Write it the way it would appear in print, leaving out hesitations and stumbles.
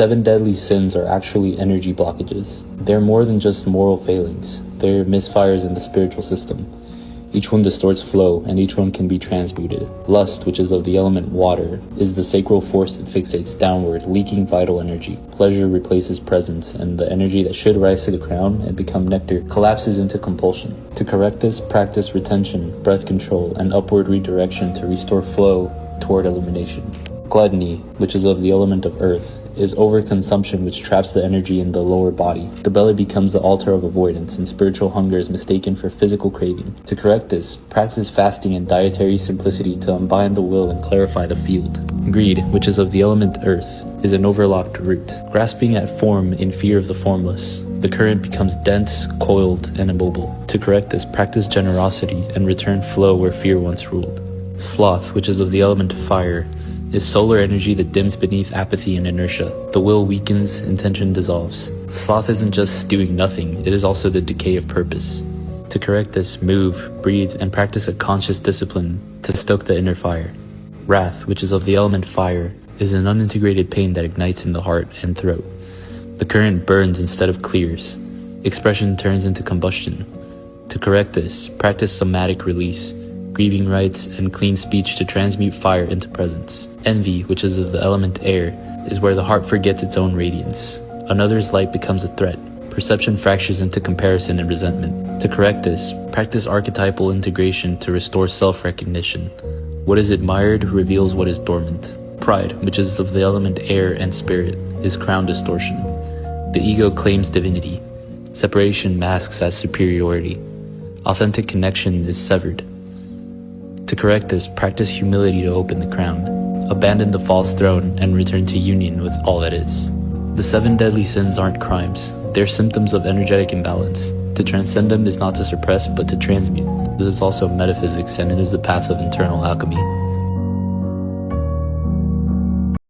7 deadly sins are actually energy blockages. They're more than just moral failings. They're misfires in the spiritual system. Each one distorts flow, and each one can be transmuted. Lust, which is of the element water, is the sacral force that fixates downward, leaking vital energy. Pleasure replaces presence, and the energy that should rise to the crown and become nectar collapses into compulsion. To correct this, practice retention, breath control, and upward redirection to restore flow toward illumination. Gluttony, which is of the element of earth, is overconsumption which traps the energy in the lower body. The belly becomes the altar of avoidance, and spiritual hunger is mistaken for physical craving. To correct this, practice fasting and dietary simplicity to unbind the will and clarify the field. Greed, which is of the element earth, is an overlocked root, grasping at form in fear of the formless. The current becomes dense, coiled, and immobile. To correct this, practice generosity and return flow where fear once ruled. Sloth, which is of the element fire, is solar energy that dims beneath apathy and inertia. The will weakens, intention dissolves. Sloth isn't just doing nothing, it is also the decay of purpose. To correct this, move, breathe, and practice a conscious discipline to stoke the inner fire. Wrath, which is of the element fire, is an unintegrated pain that ignites in the heart and throat. The current burns instead of clears. Expression turns into combustion. To correct this, practice somatic release, grieving rites, and clean speech to transmute fire into presence. Envy, which is of the element air, is where the heart forgets its own radiance. Another's light becomes a threat. Perception fractures into comparison and resentment. To correct this, practice archetypal integration to restore self-recognition. What is admired reveals what is dormant. Pride, which is of the element air and spirit, is crown distortion. The ego claims divinity. Separation masks as superiority. Authentic connection is severed. To correct this, practice humility to open the crown. Abandon the false throne and return to union with all that is. The 7 deadly sins aren't crimes. They're symptoms of energetic imbalance. To transcend them is not to suppress, but to transmute. This is also metaphysics, and it is the path of internal alchemy.